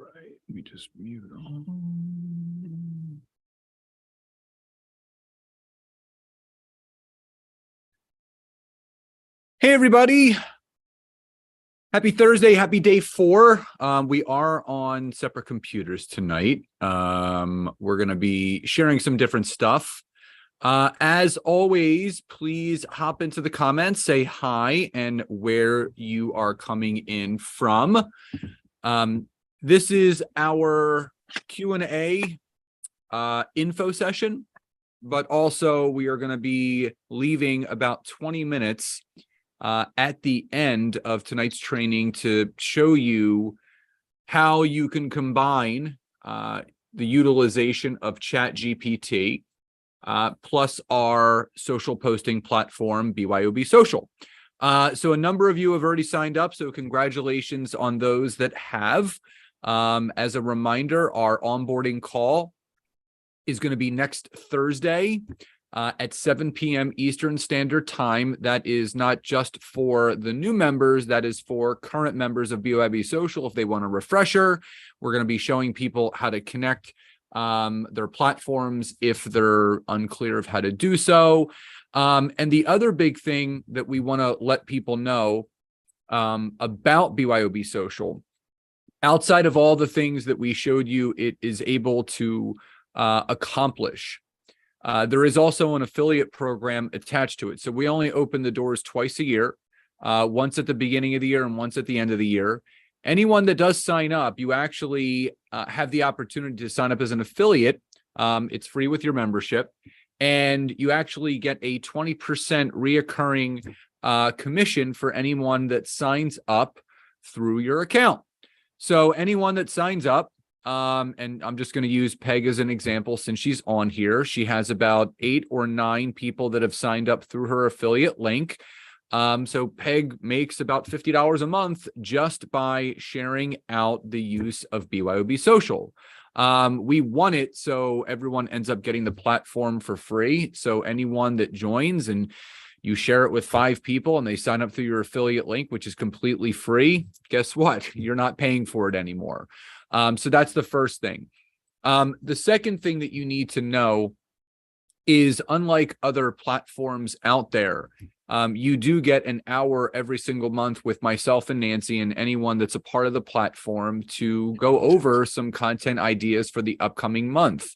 right. Let me just mute them. Hey, everybody. Happy Thursday. Happy day 4. We are on separate computers tonight. We're going to be sharing some different stuff. As always, please hop into the comments, say hi and where you are coming in from. This is our Q&A info session, but also we are going to be leaving about 20 minutes at the end of tonight's training to show you how you can combine the utilization of ChatGPT plus our social posting platform, BYOB Social. So a number of you have already signed up, so congratulations on those that have. As a reminder, our onboarding call is going to be next Thursday at 7 p.m. Eastern Standard Time. That is not just for the new members, that is for current members of BYOB Social. If they want a refresher, we're going to be showing people how to connect their platforms if they're unclear of how to do so. And the other big thing that we want to let people know about BYOB Social, outside of all the things that we showed you it is able to accomplish, there is also an affiliate program attached to it. So we only open the doors twice a year, once at the beginning of the year and once at the end of the year. Anyone that does sign up, you actually have the opportunity to sign up as an affiliate. It's free with your membership, and you actually get a 20% reoccurring commission for anyone that signs up through your account. So anyone that signs up, and I'm just going to use Peg as an example since she's on here. She has about 8 or 9 people that have signed up through her affiliate link. So Peg makes about $50 a month just by sharing out the use of BYOB Social. We want it so everyone ends up getting the platform for free. So anyone that joins and you share it with 5 people and they sign up through your affiliate link, which is completely free, guess what? You're not paying for it anymore. So that's the first thing. The second thing that you need to know is, unlike other platforms out there, you do get an hour every single month with myself and Nancy and anyone that's a part of the platform to go over some content ideas for the upcoming month.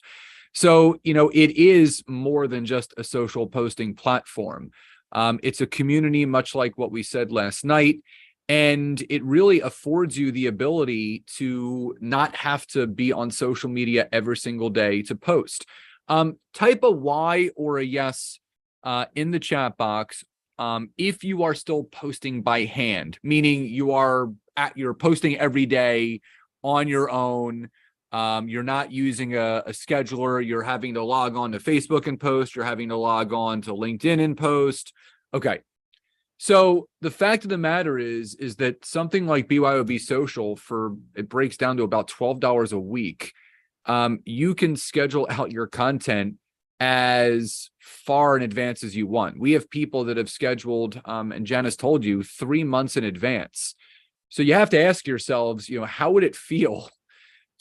So, it is more than just a social posting platform. It's a community, much like what we said last night. And it really affords you the ability to not have to be on social media every single day to post. Type a Y or a yes in the chat box if you are still posting by hand, meaning you're posting every day on your own. You're not using a scheduler. You're having to log on to Facebook and post. You're having to log on to LinkedIn and post. Okay. So the fact of the matter is that something like BYOB Social, it breaks down to about $12 a week. You can schedule out your content as far in advance as you want. We have people that have scheduled, and Janice told you, 3 months in advance. So you have to ask yourselves, how would it feel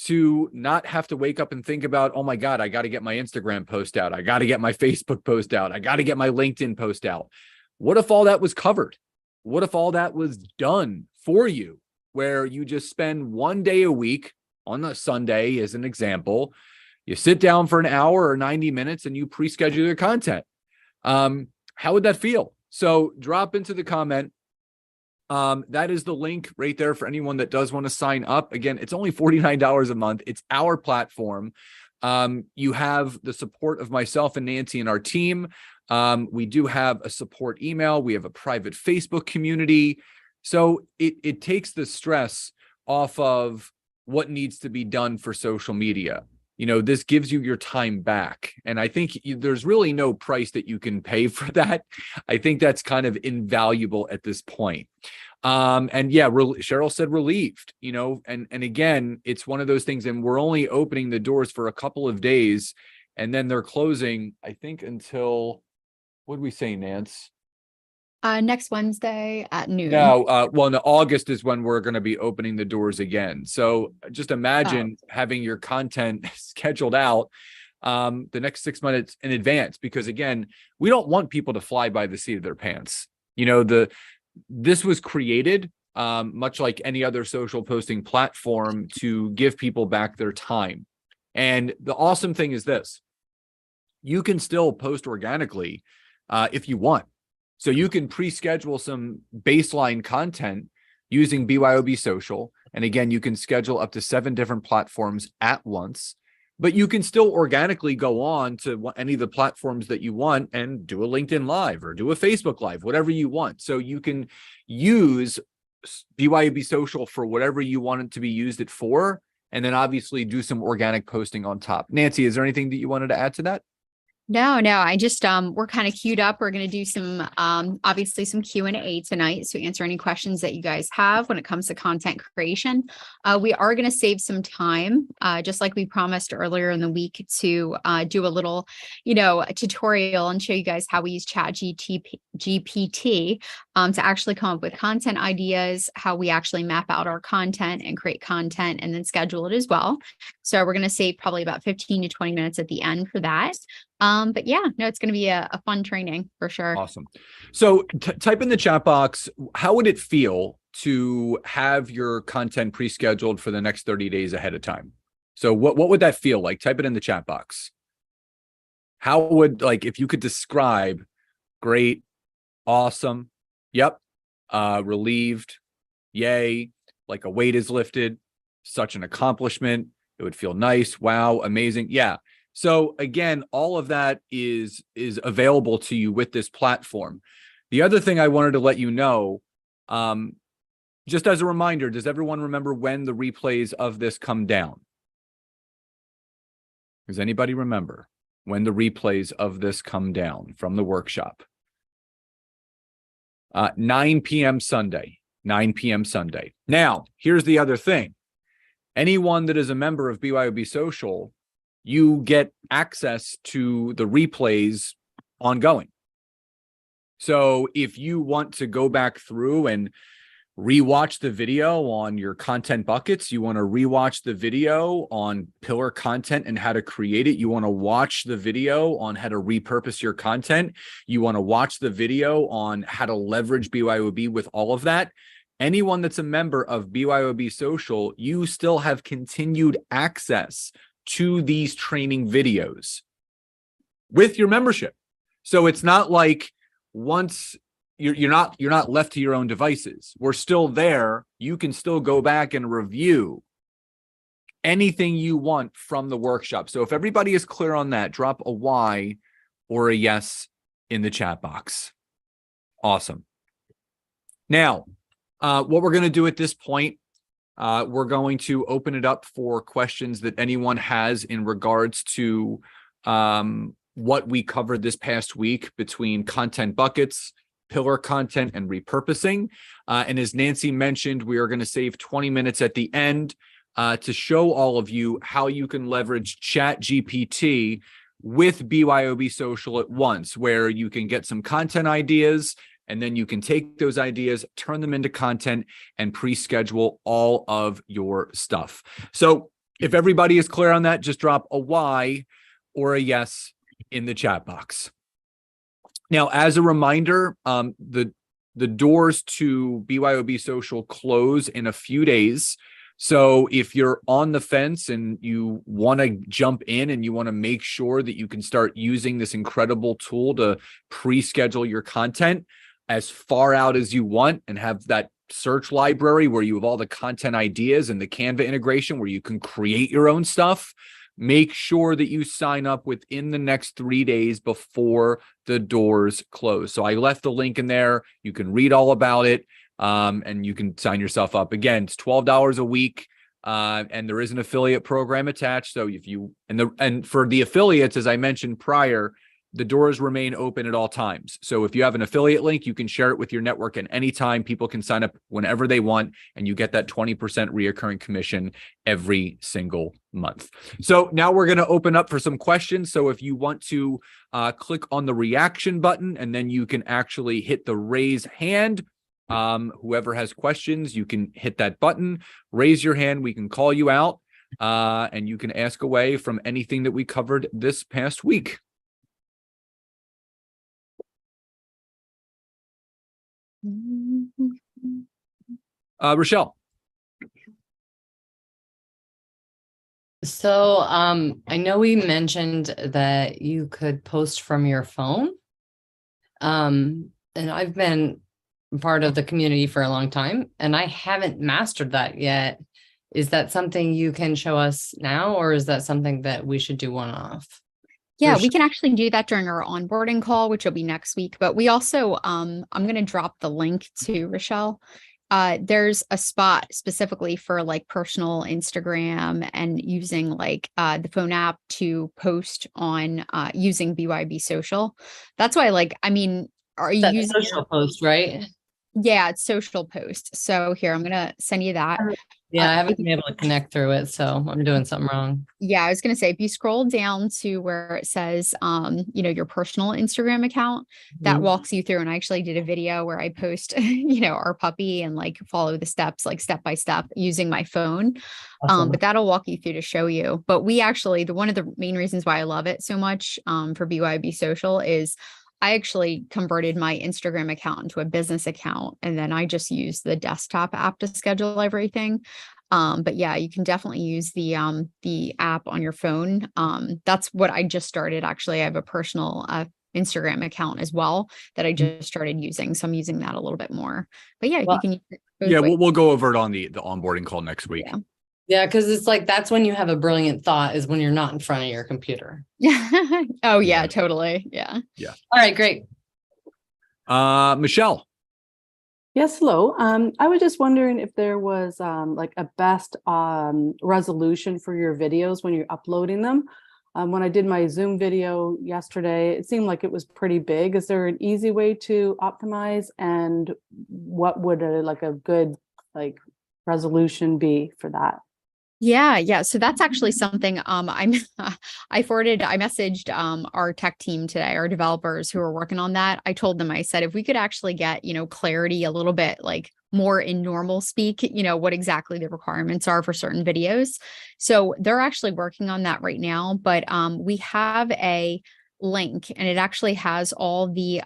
to not have to wake up and think about, oh my God, I got to get my Instagram post out. I got to get my Facebook post out. I got to get my LinkedIn post out. What if all that was covered? What if all that was done for you, where you just spend 1 day a week on a Sunday, as an example, you sit down for an hour or 90 minutes and you pre-schedule your content? How would that feel? So drop into the comment. That is the link right there for anyone that does want to sign up. Again, it's only $49 a month. It's our platform. You have the support of myself and Nancy and our team. We do have a support email. We have a private Facebook community. So it takes the stress off of what needs to be done for social media. This gives you your time back. And I think there's really no price that you can pay for that. I think that's kind of invaluable at this point. And yeah, Cheryl said relieved, and again, it's one of those things, and we're only opening the doors for a couple of days, and then they're closing, I think, until, what did we say, Nance? Next Wednesday at noon. No, well, no, August is when we're going to be opening the doors again. So just imagine having your content scheduled out the next 6 months in advance, because again, we don't want people to fly by the seat of their pants. You know, this was created much like any other social posting platform to give people back their time. And the awesome thing is this: you can still post organically if you want. So you can pre-schedule some baseline content using BYOB Social. And again, you can schedule up to 7 different platforms at once, but you can still organically go on to any of the platforms that you want and do a LinkedIn Live or do a Facebook Live, whatever you want. So you can use BYOB Social for whatever you want it to be used it for, and then obviously do some organic posting on top. Nancy, is there anything that you wanted to add to that? No, I just, we're kind of queued up. We're going to do some, obviously some Q&A tonight. So answer any questions that you guys have when it comes to content creation. We are going to save some time, just like we promised earlier in the week, to do a little, a tutorial and show you guys how we use ChatGPT to actually come up with content ideas, how we actually map out our content and create content and then schedule it as well. So we're going to save probably about 15 to 20 minutes at the end for that. But yeah, no, it's going to be a fun training for sure. Awesome. So type in the chat box, how would it feel to have your content pre-scheduled for the next 30 days ahead of time? So what would that feel like? Type it in the chat box. How would, like, if you could describe great, awesome, yep, relieved, yay, like a weight is lifted, such an accomplishment, it would feel nice, wow, amazing. Yeah. So again, all of that is available to you with this platform. The other thing I wanted to let you know, just as a reminder, does everyone remember when the replays of this come down? Does anybody remember when the replays of this come down from the workshop? 9 p.m. Sunday, 9 p.m. Sunday. Now, here's the other thing. Anyone that is a member of BYOB Social, you get access to the replays ongoing. So if you want to go back through and rewatch the video on your content buckets, you want to rewatch the video on pillar content and how to create it, you want to watch the video on how to repurpose your content, you want to watch the video on how to leverage BYOB with all of that, anyone that's a member of BYOB Social, you still have continued access to these training videos with your membership. So it's not like once you're not left to your own devices. We're still there. You can still go back and review anything you want from the workshop. So if everybody is clear on that, drop a Y or a yes in the chat box. Awesome. Now, what we're going to do at this point, we're going to open it up for questions that anyone has in regards to what we covered this past week between content buckets, pillar content, and repurposing. And as Nancy mentioned, we are going to save 20 minutes at the end to show all of you how you can leverage ChatGPT with BYOB Social at once, where you can get some content ideas, and then you can take those ideas, turn them into content, and pre-schedule all of your stuff. So if everybody is clear on that, just drop a Y or a yes in the chat box. Now, as a reminder, the doors to BYOB Social close in a few days. So if you're on the fence and you want to jump in and you want to make sure that you can start using this incredible tool to pre-schedule your content as far out as you want and have that search library where you have all the content ideas and the Canva integration where you can create your own stuff, make sure that you sign up within the next 3 days before the doors close. So I left the link in there. You can read all about it, and you can sign yourself up. Again, it's $12 a week, and there is an affiliate program attached. So if you and for the affiliates, as I mentioned prior, the doors remain open at all times. So if you have an affiliate link, you can share it with your network at any time. People can sign up whenever they want, and you get that 20% reoccurring commission every single month. So now we're going to open up for some questions. So if you want to click on the reaction button, and then you can actually hit the raise hand. Whoever has questions, you can hit that button, raise your hand. We can call you out, and you can ask away from anything that we covered this past week. Rochelle. So I know we mentioned that you could post from your phone. And I've been part of the community for a long time, and I haven't mastered that yet. Is that something you can show us now, or is that something that we should do one-off? Yeah, we can actually do that during our onboarding call, which will be next week. But we also, I'm going to drop the link to Rochelle. There's a spot specifically for like personal Instagram and using like the phone app to post on using BYB Social. That's why, like, I mean, are you That's using social post, right? Yeah, it's social post. So here, I'm going to send you that. Yeah, I haven't been able to connect through it, so I'm doing something wrong. Yeah, I was going to say, if you scroll down to where it says, your personal Instagram account, that walks you through. And I actually did a video where I post, our puppy and like follow the steps, like step by step using my phone. Awesome. But that'll walk you through to show you. But we actually, one of the main reasons why I love it so much for BYB Social is I actually converted my Instagram account into a business account, and then I just use the desktop app to schedule everything. But yeah, you can definitely use the app on your phone. That's what I just started. Actually, I have a personal Instagram account as well that I just started using. So I'm using that a little bit more. But yeah, you can use it both ways. We'll go over it on the onboarding call next week. Yeah, because it's like that's when you have a brilliant thought, is when you're not in front of your computer. Oh yeah, totally. Yeah. All right, great. Michelle. Yes, hello. I was just wondering if there was like a best resolution for your videos when you're uploading them. When I did my Zoom video yesterday, it seemed like it was pretty big. Is there an easy way to optimize, and what would a good resolution be for that? Yeah. So that's actually something I messaged our tech team today, our developers who are working on that. I told them, I said, if we could actually get, clarity a little bit like more in normal speak, what exactly the requirements are for certain videos. So they're actually working on that right now. But we have a link, and it actually has all the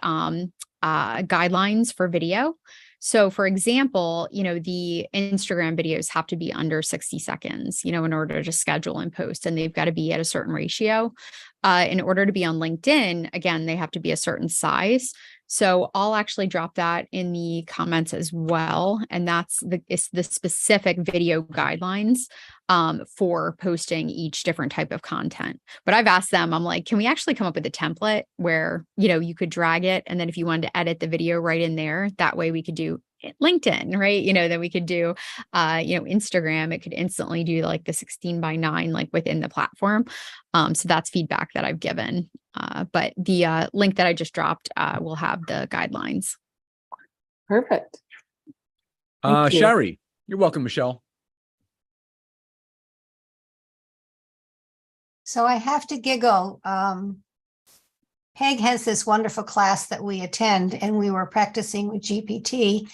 guidelines for video. So for example, the Instagram videos have to be under 60 seconds, in order to schedule and post, and they've got to be at a certain ratio. In order to be on LinkedIn, again, they have to be a certain size. So I'll actually drop that in the comments as well. And it's the specific video guidelines for posting each different type of content. But I've asked them, I'm like, can we actually come up with a template where, you could drag it, and then if you wanted to edit the video right in there, that way we could do LinkedIn, right? Then we could do, Instagram, it could instantly do like the 16:9, like within the platform. So that's feedback that I've given. But the link that I just dropped will have the guidelines. Perfect. Thank you. Shari, you're welcome, Michelle. So I have to giggle. Peg has this wonderful class that we attend, and we were practicing with GPT,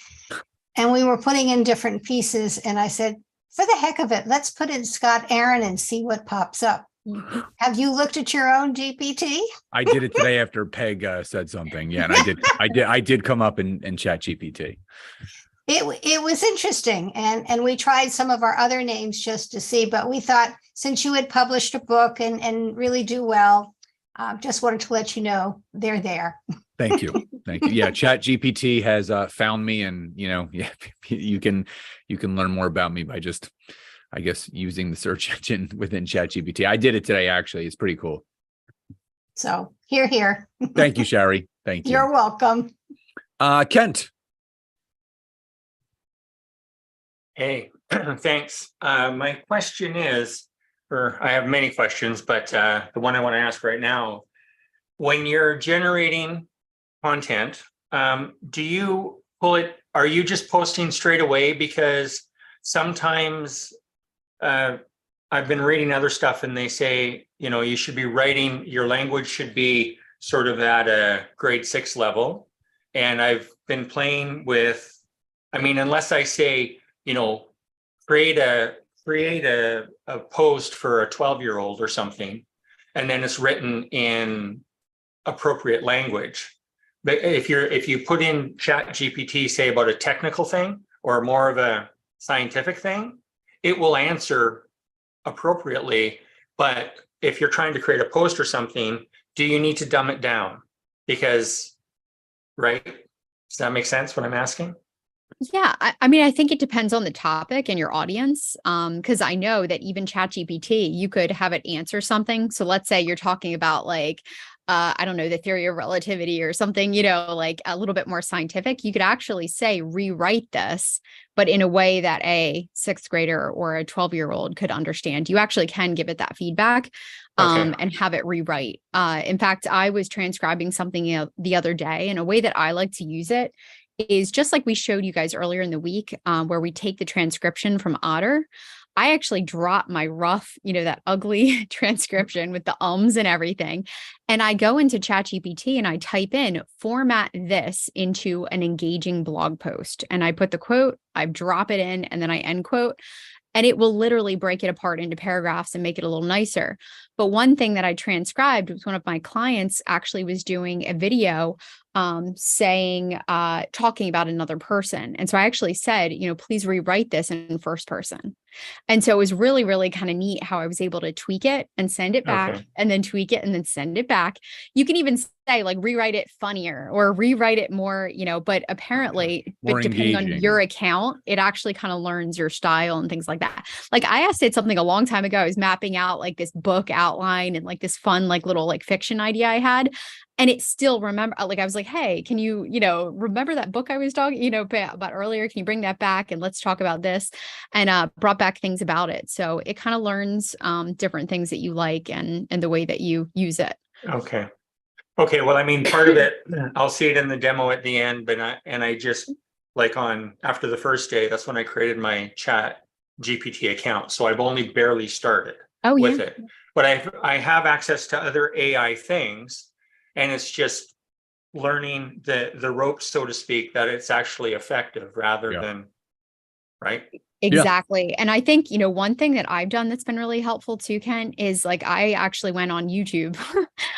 and we were putting in different pieces. And I said, for the heck of it, let's put in Scott Aaron and see what pops up. Have you looked at your own GPT? I did it today after Peg said something. Yeah, and I did come up in Chat GPT. It was interesting, and we tried some of our other names just to see, but we thought, since you had published a book and really do well, just wanted to let you know they're there. Thank you. Yeah, Chat GPT has found me, and you can learn more about me by just, I guess, using the search engine within Chat GPT. I did it today, actually. It's pretty cool. So here. Thank you, Shari. Thank you. You're welcome. Kent. Hey, thanks. My question is, or I have many questions, but the one I want to ask right now, when you're generating content, do you pull it, are you just posting straight away? Because sometimes I've been reading other stuff and they say, you know, you should be writing, your language should be sort of at a grade 6 level. And I've been playing with, I mean, unless I say, you know, create a post for a 12-year-old or something, and then it's written in appropriate language. But if you put in Chat GPT, say about a technical thing or more of a scientific thing, it will answer appropriately. But if you're trying to create a post or something, do you need to dumb it down? Because, right? Does that make sense what I'm asking? Yeah, I mean, I think it depends on the topic and your audience. Because I know that even ChatGPT, you could have it answer something. So let's say you're talking about like, I don't know, the theory of relativity or something, you know, like a little bit more scientific. You could actually say, rewrite this, but in a way that a 6th grader or a 12-year-old could understand. You actually can give it that feedback and have it rewrite. In fact, I was transcribing something the other day, and a way that I like to use it is just like we showed you guys earlier in the week, where we take the transcription from Otter. I actually drop my rough, you know, that ugly transcription with the ums and everything. And I go into ChatGPT and I type in, format this into an engaging blog post. And I put the quote, I drop it in, and then I end quote. And it will literally break it apart into paragraphs and make it a little nicer. But one thing that I transcribed was one of my clients actually was doing a video talking about another person. And so I actually said, you know, please rewrite this in first person. And so it was really, really kind of neat how I was able to tweak it and send it back and then tweak it and then send it back. You can even say like rewrite it funnier or rewrite it more, you know, but apparently, More but depending engaging. on your account, it actually kind of learns your style and things like that. Like I asked it something a long time ago. I was mapping out like this book outline and like this fun, like little like fiction idea I had. And it still remember, like, I was like, hey, can you, you know, remember that book I was talking, you know, about earlier? Can you bring that back? And let's talk about this, and brought back things about it. So it kind of learns different things that you like and the way that you use it. Okay. Okay. Well, I mean, part of it, I'll see it in the demo at the end, but I just like after the first day, that's when I created my Chat GPT account. So I've only barely started with it, but I have access to other AI things. And it's just learning the ropes, so to speak, that it's actually effective rather than, right? Exactly. And I think, you know, one thing that I've done that's been really helpful too, Ken, is like I actually went on YouTube.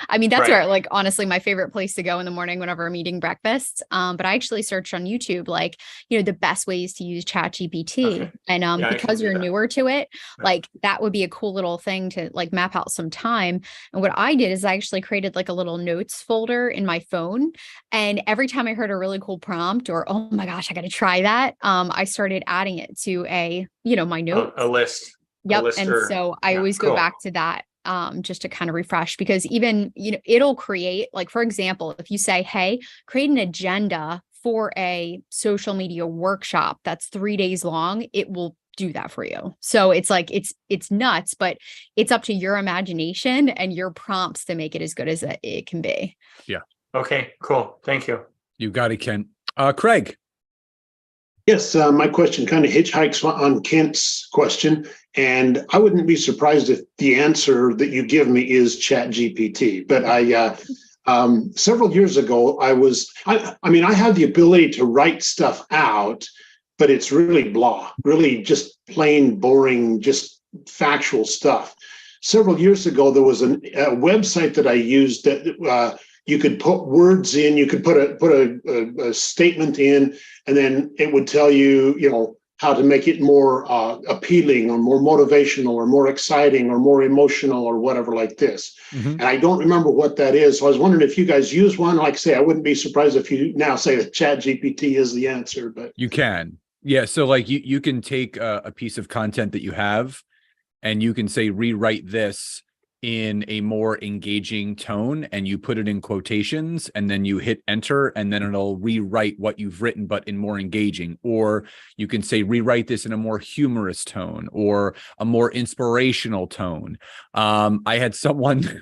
I mean, that's where like honestly my favorite place to go in the morning whenever I'm eating breakfast. But I actually searched on YouTube, like, you know, the best ways to use ChatGPT. And because you're newer to it, like that would be a cool little thing to like map out some time. And what I did is I actually created like a little notes folder in my phone. And every time I heard a really cool prompt or, oh my gosh, I got to try that, I started adding it to my notes. A list. Yep. And so I always go back to that just to kind of refresh, because even, you know, it'll create, like, for example, if you say, hey, create an agenda for a social media workshop that's 3 days long, it will do that for you. So it's like, it's nuts, but it's up to your imagination and your prompts to make it as good as it can be. Yeah. Okay, cool. Thank you. You got it, Ken. Craig. Yes, my question kind of hitchhikes on Kent's question, and I wouldn't be surprised if the answer that you give me is ChatGPT. But several years ago, I have the ability to write stuff out, but it's really blah, really just plain boring, just factual stuff. Several years ago, there was a website that I used that you could put words in, you could put a statement in, and then it would tell you, you know, how to make it more appealing or more motivational or more exciting or more emotional or whatever like this. Mm-hmm. And I don't remember what that is. So I was wondering if you guys use one. Like I say, I wouldn't be surprised if you now say that ChatGPT is the answer, but you can. Yeah. So like you can take a piece of content that you have and you can say, rewrite this in a more engaging tone, and you put it in quotations, and then you hit enter, and then it'll rewrite what you've written, but in more engaging. Or you can say, rewrite this in a more humorous tone or a more inspirational tone. I had someone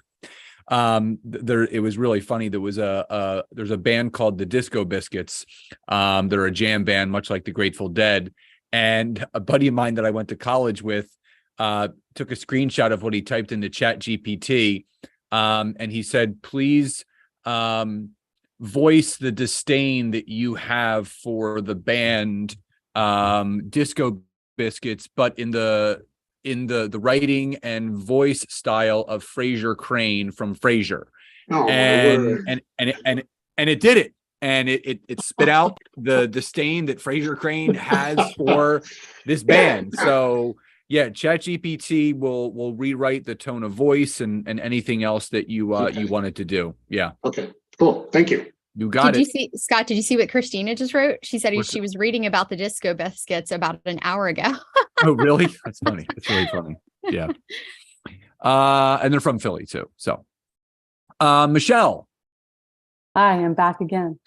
It was really funny. There was there's a band called the Disco Biscuits. They're a jam band, much like the Grateful Dead. And a buddy of mine that I went to college with took a screenshot of what he typed into Chat GPT. And he said, please voice the disdain that you have for the band Disco Biscuits, but in the writing and voice style of Frasier Crane from Frasier. Oh, my And word. it did it. And it spit out the disdain that Frasier Crane has for this band. So yeah, ChatGPT will rewrite the tone of voice and anything else that you Okay. you wanted to do. Yeah, Okay, cool. Thank you. you got Did you it. see, Scott, did you see what Christina just wrote? She said What's she it? was reading about the Disco Biscuits about an hour ago. Oh, really? That's funny. That's really funny. Yeah. And they're from Philly too. So, Michelle. Hi, I'm back again.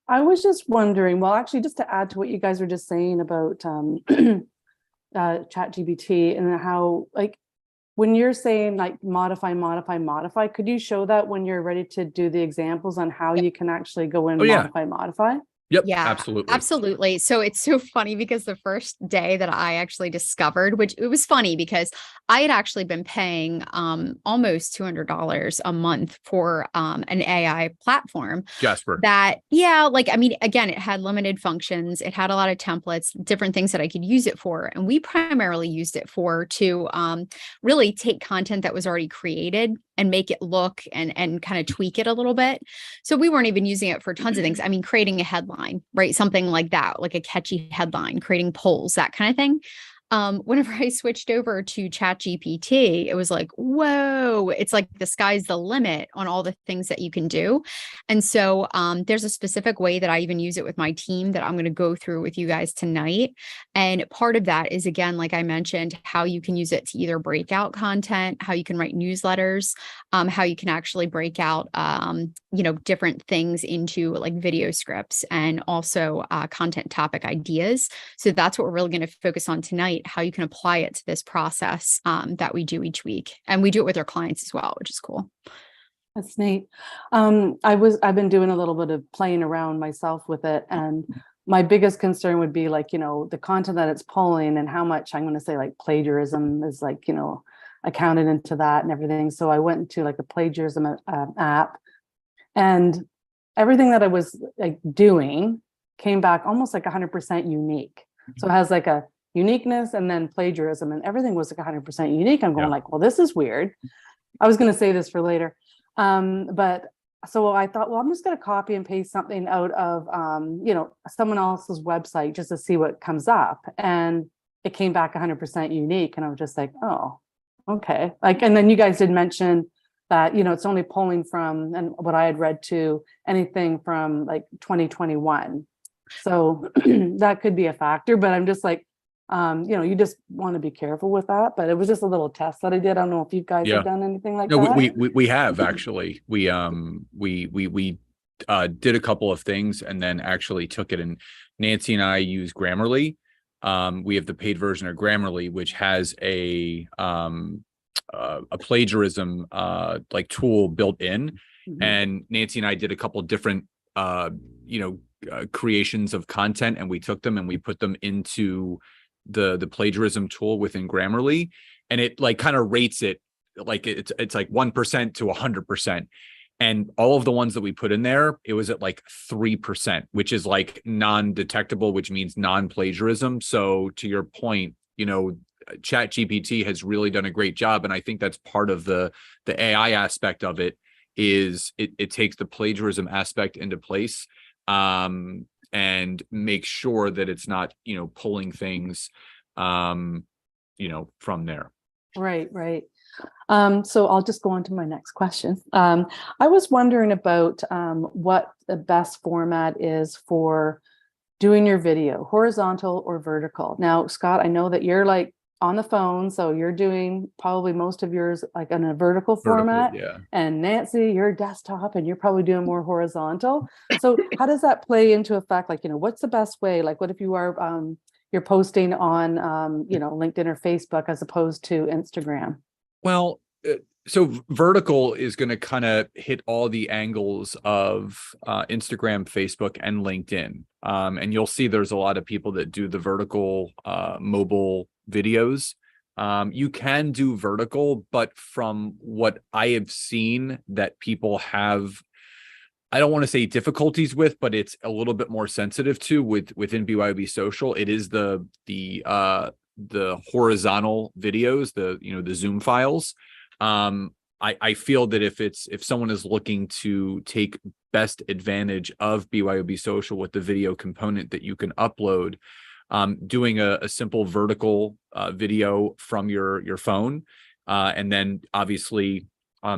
I was just wondering, well, actually, just to add to what you guys were just saying about ChatGPT and how, like, when you're saying like modify, could you show that when you're ready to do the examples on how you can actually go in Oh, yeah. modify? Yep. Yeah, Absolutely. absolutely. So it's so funny because the first day that I actually discovered, which it was funny because I had actually been paying almost $200 a month for an AI platform Jasper. that, yeah, like, I mean, again, it had limited functions. It had a lot of templates, different things that I could use it for. And we primarily used it for to really take content that was already created and make it look and kind of tweak it a little bit. So we weren't even using it for tons of things. I mean, creating a headline, right? Something like that, like a catchy headline, creating polls, that kind of thing. Whenever I switched over to ChatGPT, it was like, whoa, it's like the sky's the limit on all the things that you can do. And so there's a specific way that I even use it with my team that I'm going to go through with you guys tonight. And part of that is, again, like I mentioned, how you can use it to either break out content, how you can write newsletters, how you can actually break out, different things into like video scripts and also content topic ideas. So that's what we're really going to focus on tonight, how you can apply it to this process that we do each week. And we do it with our clients as well, which is cool. That's neat. I've been doing a little bit of playing around myself with it, and my biggest concern would be like, the content that it's pulling and how much I'm going to say like plagiarism is like, accounted into that and everything. So I went into like a plagiarism app, and everything that I was like doing came back almost like 100% unique. So it has like a uniqueness and then plagiarism, and everything was like 100% unique. I'm going Yeah. like, well, this is weird. I was going to say this for later. But so I thought, well, I'm just going to copy and paste something out of, someone else's website just to see what comes up. And it came back 100% unique. And I was just like, oh, okay. Like, and then you guys did mention that, it's only pulling from, and what I had read to, anything from like 2021. So that could be a factor, but I'm just like, you just want to be careful with that. But it was just a little test that I did. I don't know if you guys Yeah. have done anything like No, that. we have actually. We did a couple of things and then actually took it, and Nancy and I use Grammarly. We have the paid version of Grammarly, which has a plagiarism like tool built in. Mhm. And Nancy and I did a couple different creations of content, and we took them and we put them into the plagiarism tool within Grammarly, and it like kind of rates it like it's like 1% to 100%. And all of the ones that we put in there, it was at like 3%, which is like non-detectable, which means non-plagiarism. So to your point, ChatGPT has really done a great job. And I think that's part of the AI aspect of it, is it takes the plagiarism aspect into place, and makes sure that it's not, pulling things, from there. Right. So I'll just go on to my next question. I was wondering about what the best format is for doing your video, horizontal or vertical. Now, Scott, I know that you're like on the phone, so you're doing probably most of yours like in a vertical format. Yeah. And Nancy, you're desktop and you're probably doing more horizontal. So how does that play into effect? Like, what's the best way? Like, what if you are you're posting on LinkedIn or Facebook as opposed to Instagram? Well, So vertical is going to kind of hit all the angles of Instagram, Facebook, and LinkedIn. And you'll see there's a lot of people that do the vertical mobile videos. You can do vertical, but from what I have seen that people have, I don't want to say difficulties with, but it's a little bit more sensitive to within BYOB Social. It is the horizontal videos, the Zoom files. I feel that if someone is looking to take best advantage of BYOB Social with the video component that you can upload, doing a simple vertical video from your phone, and then obviously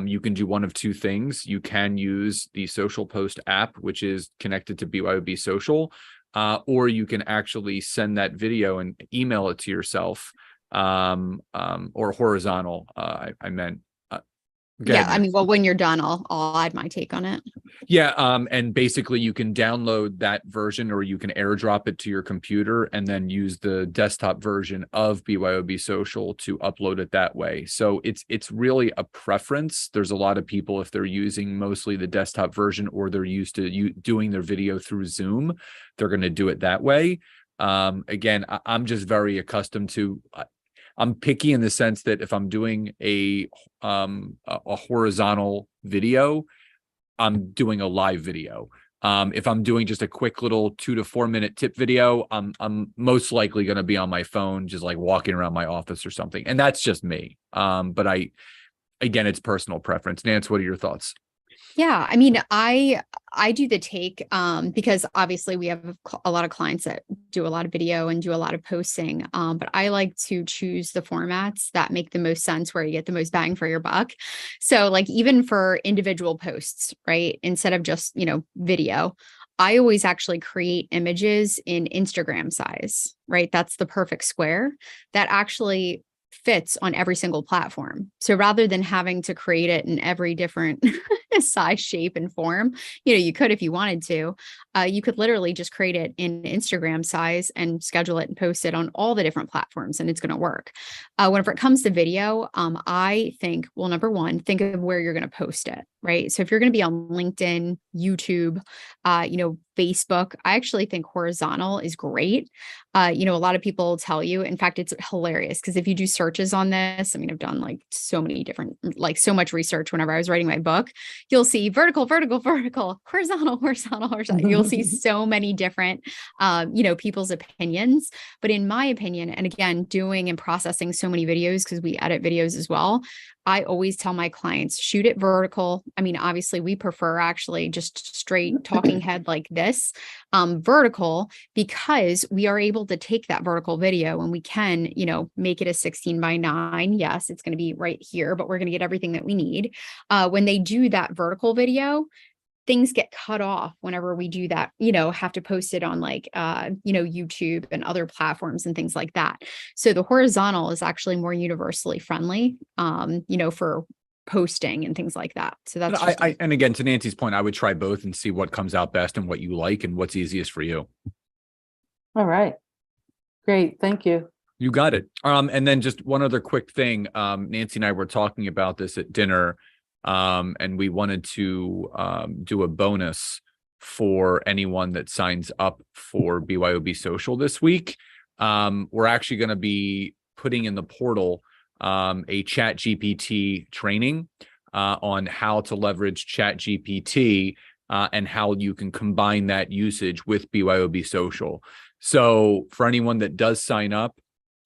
you can do one of two things. You can use the Social Post app, which is connected to BYOB Social, or you can actually send that video and email it to yourself, or horizontal. I meant. Go Yeah, ahead, I mean, Nancy. well, when you're done, I'll add my take on it. Yeah, and basically you can download that version, or you can airdrop it to your computer and then use the desktop version of BYOB Social to upload it that way. So it's really a preference. There's a lot of people, if they're using mostly the desktop version, or they're used to doing their video through Zoom, they're going to do it that way. Again, I'm just very accustomed to. I'm picky in the sense that if I'm doing a horizontal video, I'm doing a live video. If I'm doing just a quick little 2 to 4 minute tip video, I'm most likely going to be on my phone, just like walking around my office or something. And that's just me. But again, it's personal preference. Nance, what are your thoughts? Yeah, I mean, I do the take because obviously we have a lot of clients that do a lot of video and do a lot of posting. But I like to choose the formats that make the most sense, where you get the most bang for your buck. So like even for individual posts, right? Instead of just, video, I always actually create images in Instagram size, right? That's the perfect square that actually fits on every single platform. So rather than having to create it in every different size, shape, and form, you could, if you wanted to, you could literally just create it in Instagram size and schedule it and post it on all the different platforms, and it's going to work. Whenever it comes to video, I think, well, number one, think of where you're going to post it, right? So if you're going to be on LinkedIn, YouTube, Facebook, I actually think horizontal is great. A lot of people tell you, in fact, it's hilarious because if you do searches on this, I mean, I've done like so many different, like so much research whenever I was writing my book, you'll see vertical, vertical, vertical, horizontal, horizontal, horizontal. You'll see so many different, people's opinions. But in my opinion, and again, doing and processing so many videos, because we edit videos as well, I always tell my clients, shoot it vertical. I mean, obviously we prefer actually just straight talking head like this, vertical, because we are able to take that vertical video and we can, make it a 16:9. Yes, it's going to be right here, but we're going to get everything that we need. When they do that vertical video, things get cut off whenever we do that, have to post it on like, YouTube and other platforms and things like that. So the horizontal is actually more universally friendly, for posting and things like that. So that's And again, to Nancy's point, I would try both and see what comes out best and what you like and what's easiest for you. All right. Great. Thank you. You got it. And then just one other quick thing. Nancy and I were talking about this at dinner, and we wanted to do a bonus for anyone that signs up for BYOB Social this week. We're actually going to be putting in the portal a ChatGPT training on how to leverage ChatGPT and how you can combine that usage with BYOB Social. So for anyone that does sign up,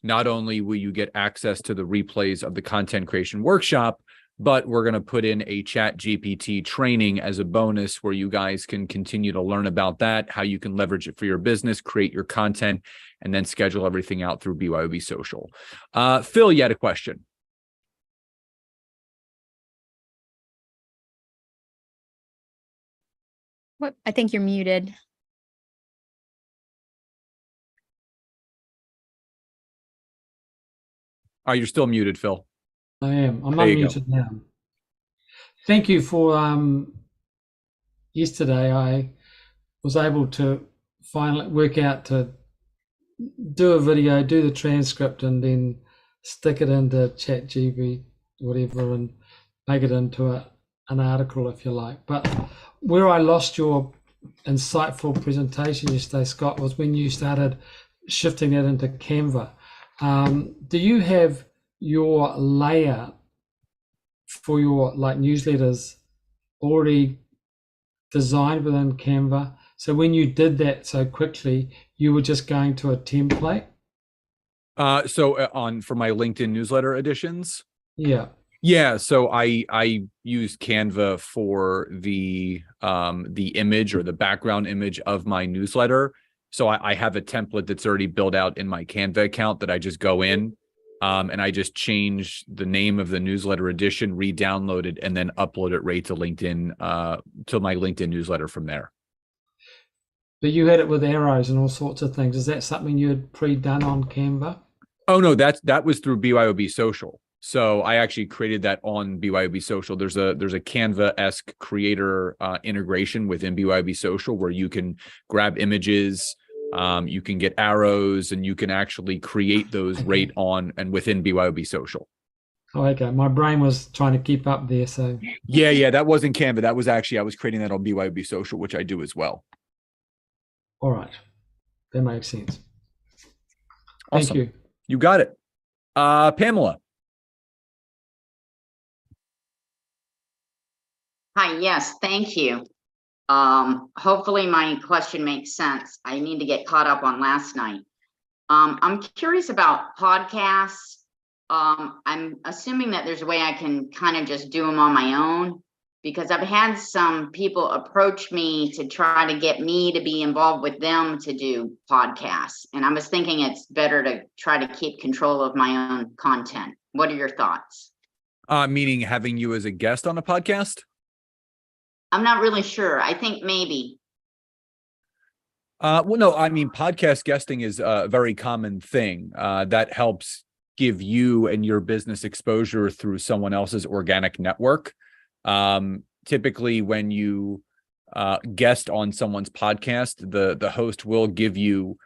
not only will you get access to the replays of the content creation workshop, but we're going to put in a ChatGPT training as a bonus where you guys can continue to learn about that, how you can leverage it for your business, create your content, and then schedule everything out through BYOB Social. Phil, you had a question. what I think you're muted. Oh, you're still muted, Phil. I am. I'm There you go. unmuted now. Thank you for yesterday. I was able to finally work out to do a video, do the transcript, and then stick it into ChatGPT whatever and make it into an article if you like. But where I lost your insightful presentation yesterday, Scott, was when you started shifting it into Canva. Do you have your layer for your like newsletters already designed within Canva? So when you did that so quickly, you were just going to a template? For my LinkedIn newsletter editions. Yeah. Yeah, so I use Canva for the image or the background image of my newsletter. So I have a template that's already built out in my Canva account that I just go in, and I just change the name of the newsletter edition, re-download it, and then upload it right to LinkedIn, to my LinkedIn newsletter from there. But you had it with arrows and all sorts of things. Is that something you had pre-done on Canva? Oh no, that was through BYOB Social. So I actually created that on BYOB Social. There's a Canva-esque creator integration within BYOB Social where you can grab images, you can get arrows, and you can actually create those right on and within BYOB Social. Oh, okay. My brain was trying to keep up there. So Yeah, that wasn't Canva. That was actually, I was creating that on BYOB Social, which I do as well. all right, that makes sense. Thank Awesome. you. You got it. Pamela. Hi, yes, thank you. Hopefully my question makes sense. I need to get caught up on last night. I'm curious about podcasts. I'm assuming that there's a way I can kind of just do them on my own, because I've had some people approach me to try to get me to be involved with them to do podcasts. And I was thinking it's better to try to keep control of my own content. What are your thoughts? Meaning having you as a guest on a podcast? I'm not really sure. I think maybe. Well, no, I mean, podcast guesting is a very common thing that helps give you and your business exposure through someone else's organic network. Typically, when you guest on someone's podcast, the host will give you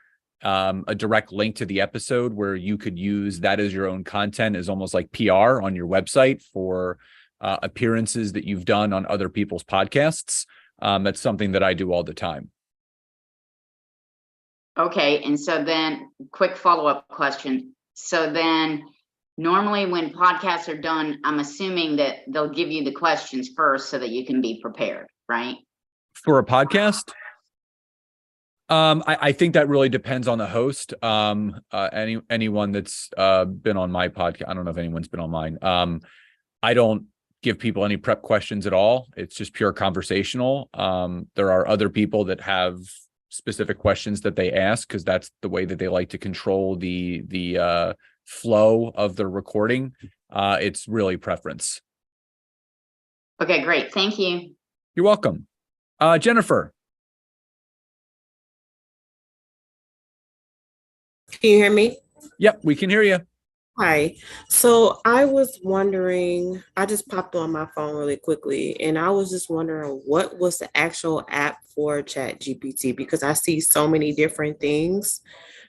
a direct link to the episode where you could use that as your own content, as almost like PR on your website for appearances that you've done on other people's podcasts. That's something that I do all the time. Okay, and so then quick follow-up question. So then normally when podcasts are done, I'm assuming that they'll give you the questions first so that you can be prepared, right? For a podcast? I think that really depends on the host. Anyone that's been on my podcast, I don't know if anyone's been on mine. I don't give people any prep questions at all. It's just pure conversational. There are other people that have specific questions that they ask because that's the way that they like to control the flow of the recording. It's really preference. Okay, great. Thank you. You're welcome. Jennifer. Can you hear me? Yep, we can hear you. Hi. So I was wondering, I just popped on my phone really quickly, and I was just wondering what was the actual app for ChatGPT, because I see so many different things,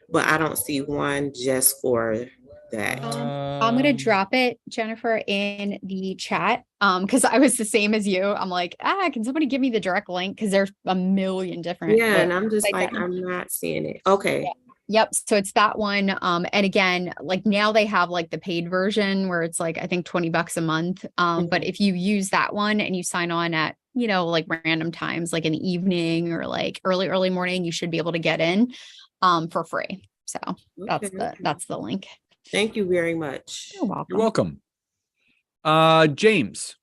but I don't see one just for that. I'm gonna drop it, Jennifer, in the chat. Because I was the same as you. I'm like, can somebody give me the direct link? Because there's a million different. Yeah, and I'm just sites like, that- I'm not seeing it. Okay. Yeah. Yep. So it's that one. And again, like now they have like the paid version where it's like, I think $20 a month. But if you use that one and you sign on at, like random times, like in the evening or like early morning, you should be able to get in for free. So that's the link. Thank you very much. You're welcome. You're welcome. James.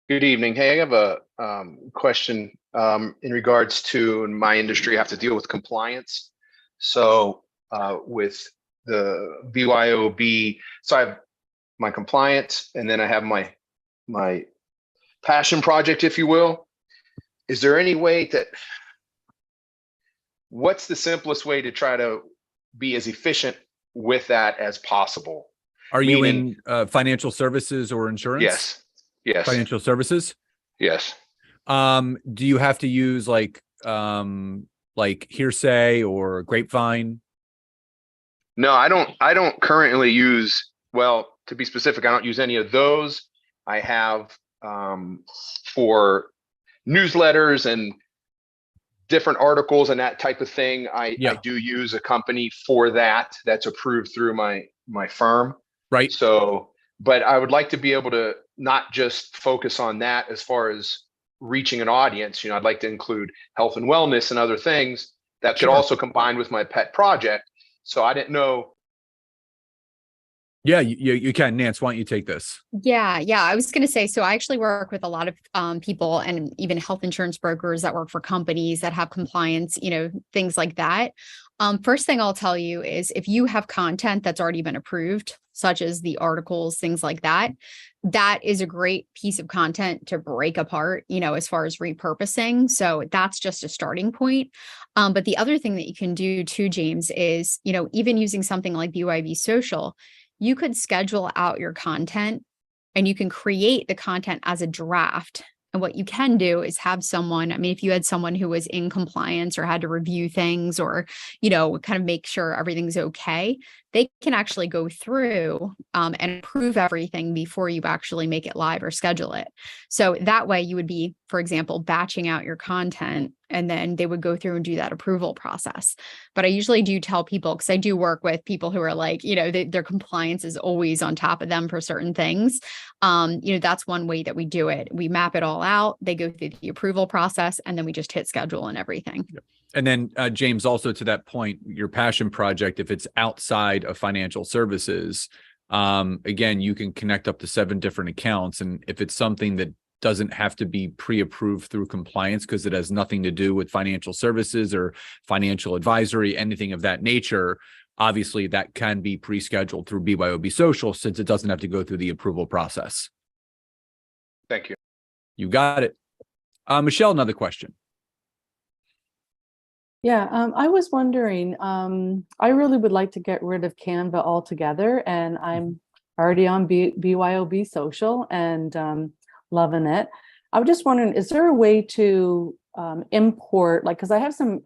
Good evening. Hey, I have a question in regards to in my industry. I have to deal with compliance. So with the BYOB, so I have my compliance, and then I have my passion project, if you will. Is there any way what's the simplest way to try to be as efficient with that as possible? Are you in financial services or insurance? Yes. Financial services? Yes. Do you have to use like Hearsay or Grapevine? No, I don't currently use well, to be specific, I don't use any of those. I have for newsletters and different articles and that type of thing. I do use a company for that. That's approved through my firm. Right. So, but I would like to be able to not just focus on that as far as reaching an audience. I'd like to include health and wellness and other things that could also combine with my pet project. So I didn't know. Yeah, you can. Nance, why don't you take this? Yeah. I was going to say, so I actually work with a lot of people and even health insurance brokers that work for companies that have compliance, things like that. First thing I'll tell you is if you have content that's already been approved, such as the articles, things like that, that is a great piece of content to break apart, as far as repurposing. So that's just a starting point. But the other thing that you can do too, James, is, even using something like BYB Social, you could schedule out your content and you can create the content as a draft. And what you can do is have someone, if you had someone who was in compliance or had to review things or, kind of make sure everything's okay, they can actually go through and approve everything before you actually make it live or schedule it. So that way you would be, for example, batching out your content and then they would go through and do that approval process. But I usually do tell people, because I do work with people who are like, their compliance is always on top of them for certain things. That's one way that we do it. We map it all out. They go through the approval process and then we just hit schedule and everything. And then James, also to that point, your passion project, if it's outside of financial services, again, you can connect up to 7 different accounts. And if it's something that doesn't have to be pre-approved through compliance because it has nothing to do with financial services or financial advisory, anything of that nature, obviously that can be pre-scheduled through BYOB Social since it doesn't have to go through the approval process. Thank you. You got it. Michelle, another question. Yeah, I was wondering, I really would like to get rid of Canva altogether, and I'm already on BYOB Social and loving it. I was just wondering, is there a way to import, because I have some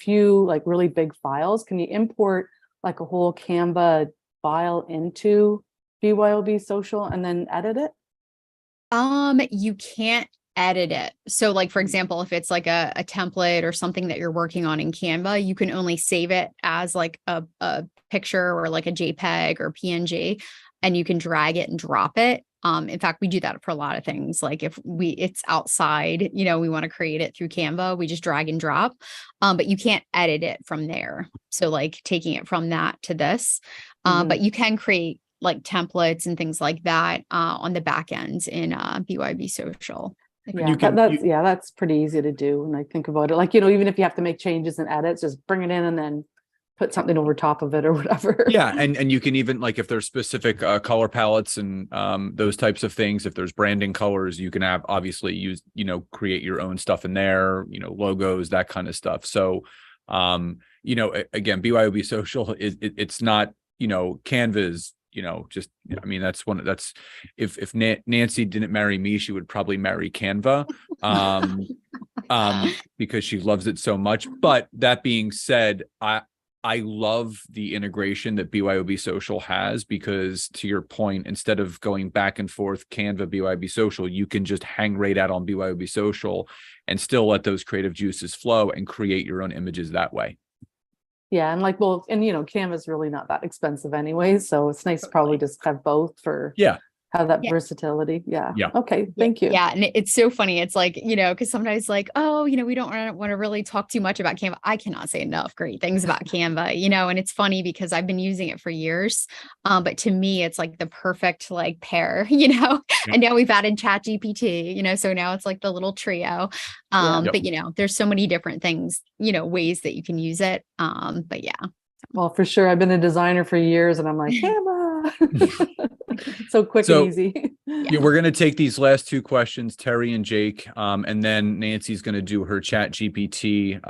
few like really big files. Can you import like a whole Canva file into BYOB Social and then edit it? You can't edit it. So like, for example, if it's like a template or something that you're working on in Canva, you can only save it as like a picture or like a JPEG or PNG, and you can drag it and drop it. In fact, we do that for a lot of things. Like if it's outside, we want to create it through Canva, we just drag and drop, but you can't edit it from there. So like taking it from that to this, but you can create like templates and things like that on the back ends in BYB Social. Yeah, that's pretty easy to do when I think about it. Like, even if you have to make changes and edits, just bring it in and then put something over top of it or whatever. Yeah. And you can even, like, if there's specific color palettes and those types of things, if there's branding colors, you can have obviously use, create your own stuff in there, logos, that kind of stuff. So, again, BYOB Social it's not, Canva's, that's if Nancy didn't marry me, she would probably marry Canva because she loves it so much. But that being said, I love the integration that BYOB Social has, because to your point, instead of going back and forth Canva, BYOB Social, you can just hang right out on BYOB Social and still let those creative juices flow and create your own images that way. Yeah. And Canva's really not that expensive anyway. So it's nice to probably just have both for have that versatility. Yeah. Okay. Thank you. Yeah. And it's so funny. It's like, because sometimes like, we don't want to really talk too much about Canva. I cannot say enough great things about Canva, and it's funny because I've been using it for years. But to me, it's like the perfect like pair, and now we've added ChatGPT, so now it's like the little trio. But there's so many different things, ways that you can use it. But yeah. Well, for sure. I've been a designer for years and I'm like, Canva. So quick and easy. We're going to take these last 2 questions, Terry and Jake, and then Nancy's going to do her ChatGPT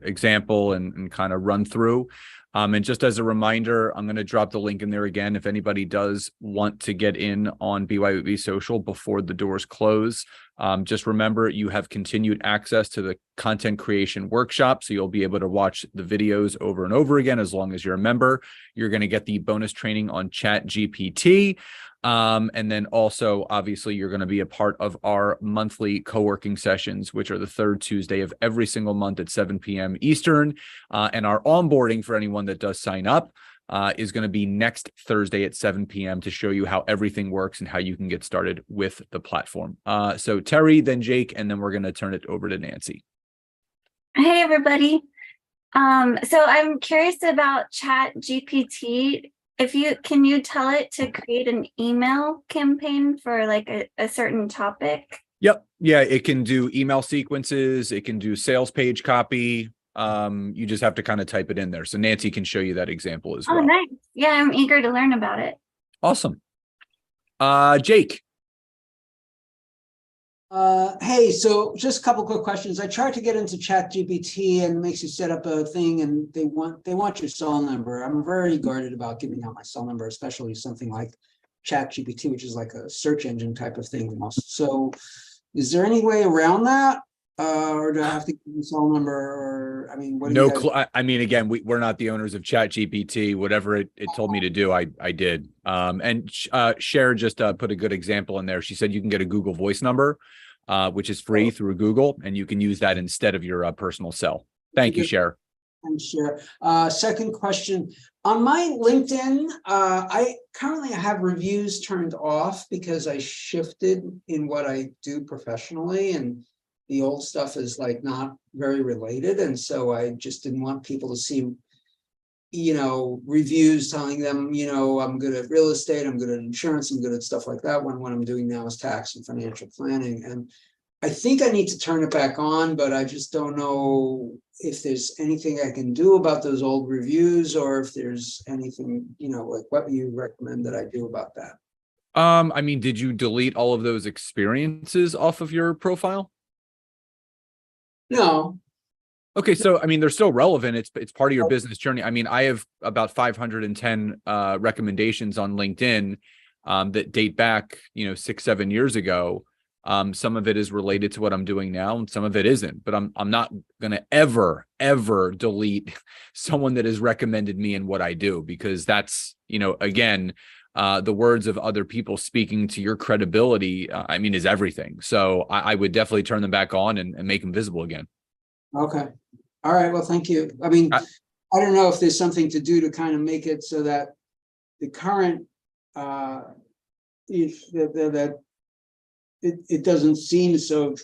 example and kind of run through. And just as a reminder, I'm going to drop the link in there again. If anybody does want to get in on BYOB Social before the doors close, just remember you have continued access to the content creation workshop. So you'll be able to watch the videos over and over again as long as you're a member. You're going to get the bonus training on ChatGPT. And then also, obviously, you're going to be a part of our monthly co-working sessions, which are the third Tuesday of every single month at 7 p.m. Eastern. And our onboarding for anyone that does sign up is going to be next Thursday at 7 p.m. to show you how everything works and how you can get started with the platform. So Terry, then Jake, and then we're going to turn it over to Nancy. Hey, everybody. So I'm curious about ChatGPT. Can you tell it to create an email campaign for like a certain topic? Yep. Yeah, it can do email sequences. It can do sales page copy. You just have to kind of type it in there. So Nancy can show you that example as well. Oh, nice. Yeah, I'm eager to learn about it. Awesome. Jake. Hey, so just a couple quick questions. I tried to get into ChatGPT and it makes you set up a thing and they want your cell number. I'm very guarded about giving out my cell number, especially something like ChatGPT, which is like a search engine type of thing almost. So is there any way around that? Or do I have to give the cell number, or I mean, what do you guys... I mean, again, we're not the owners of ChatGPT. Whatever it told me to do, I did. And Cher just put a good example in there. She said you can get a Google Voice number, which is free through Google, and you can use that instead of your personal cell. Thank you, Cher. I'm sure. Second question. On my LinkedIn, I currently have reviews turned off because I shifted in what I do professionally, and the old stuff is like not very related. And so I just didn't want people to see, reviews telling them, I'm good at real estate, I'm good at insurance, I'm good at stuff like that, when what I'm doing now is tax and financial planning. And I think I need to turn it back on, but I just don't know if there's anything I can do about those old reviews, or if there's anything, like what you recommend that I do about that. I mean, did you delete all of those experiences off of your profile? No. Okay, so I mean, they're still relevant. It's part of your business journey. I mean, I have about 510 recommendations on LinkedIn that date back, 6-7 years ago. Some of it is related to what I'm doing now, and some of it isn't. But I'm not gonna ever delete someone that has recommended me and what I do, because that's, again, the words of other people speaking to your credibility, is everything. So I would definitely turn them back on and make them visible again. Okay. All right. Well, thank you. I mean, I don't know if there's something to do to kind of make it so that the current, it doesn't seem so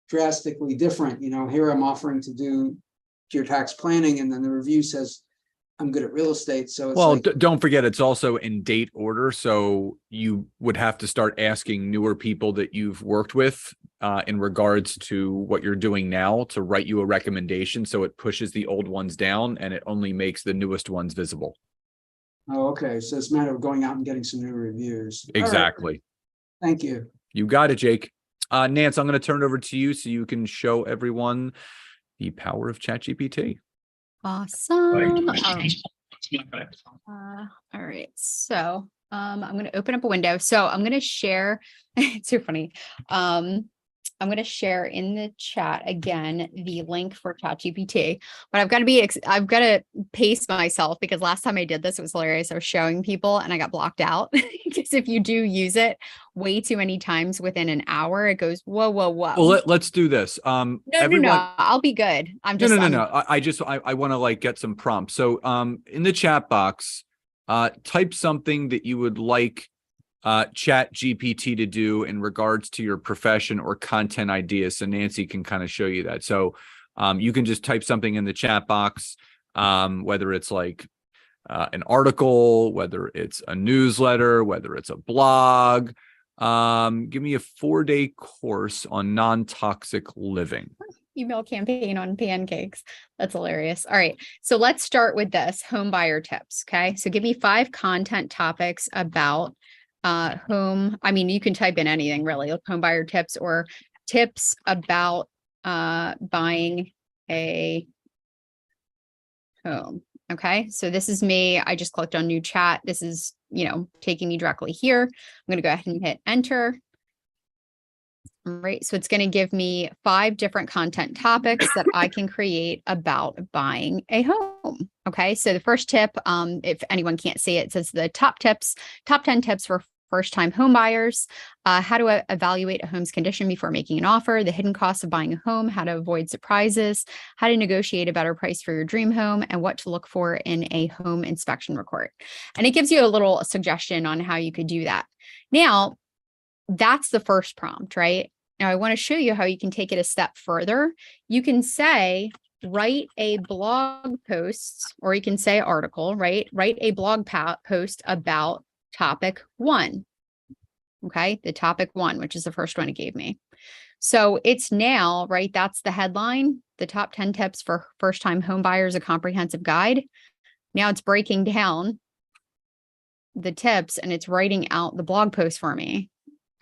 drastically different. Here I'm offering to do your tax planning, and then the review says I'm good at real estate. So it's don't forget, it's also in date order. So you would have to start asking newer people that you've worked with in regards to what you're doing now to write you a recommendation. So it pushes the old ones down and it only makes the newest ones visible. Oh, okay. So it's a matter of going out and getting some new reviews. Exactly. Right. Thank you. You got it, Jake. Nance, I'm going to turn it over to you so you can show everyone the power of ChatGPT. Awesome. All right. So I'm going to open up a window. So I'm going to share. It's so funny. I'm going to share in the chat again the link for ChatGPT, but I've got to pace myself, because last time I did this, it was hilarious. I was showing people and I got blocked out, because if you do use it way too many times within an hour, it goes, whoa, whoa, whoa. Well, let's do this. No, I'll be good. I want to get some prompts. So in the chat box, type something that you would like ChatGPT to do in regards to your profession or content ideas. So Nancy can kind of show you that. So you can just type something in the chat box, whether it's like an article, whether it's a newsletter, whether it's a blog. Give me a 4-day course on non-toxic living. Email campaign on pancakes. That's hilarious. All right. So let's start with this home buyer tips. Okay. So give me 5 content topics about home. You can type in anything really, like home buyer tips or tips about buying a home. Okay, so this is me. I just clicked on new chat. This is, taking me directly here. I'm going to go ahead and hit enter. All right, so it's going to give me 5 different content topics that I can create about buying a home. Okay, so the first tip, if anyone can't see it, it says the top 10 tips for first-time home buyers, how to evaluate a home's condition before making an offer, the hidden costs of buying a home, how to avoid surprises, how to negotiate a better price for your dream home, and what to look for in a home inspection report. And it gives you a little suggestion on how you could do that. Now, that's the first prompt, right? Now, I want to show you how you can take it a step further. You can say, write a blog post, or you can say article, right? Write a blog post about topic 1. Okay, the topic 1, which is the first one it gave me. So it's now, right? That's the headline, the top 10 tips for first-time home buyers, a comprehensive guide. Now it's breaking down the tips and it's writing out the blog post for me.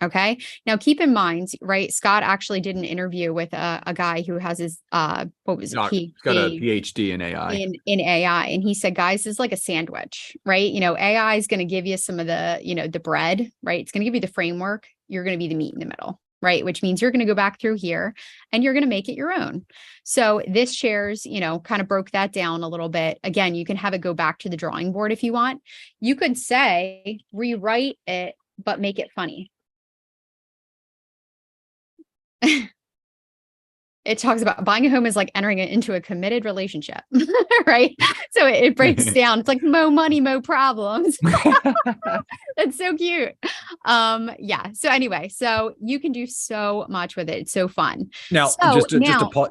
Okay. Now keep in mind, right? Scott actually did an interview with a guy who has his, what was it? He's got a PhD in AI. In AI. And he said, guys, this is like a sandwich, right? AI is going to give you some of the, the bread, right? It's going to give you the framework. You're going to be the meat in the middle, right? Which means you're going to go back through here and you're going to make it your own. So this shares, kind of broke that down a little bit. Again, you can have it go back to the drawing board if you want. You could say, rewrite it, but make it funny. It talks about buying a home is like entering it into a committed relationship, right? So it breaks down. It's like mo money, mo problems. That's so cute. Yeah. So anyway, so you can do so much with it. It's so fun. Now, So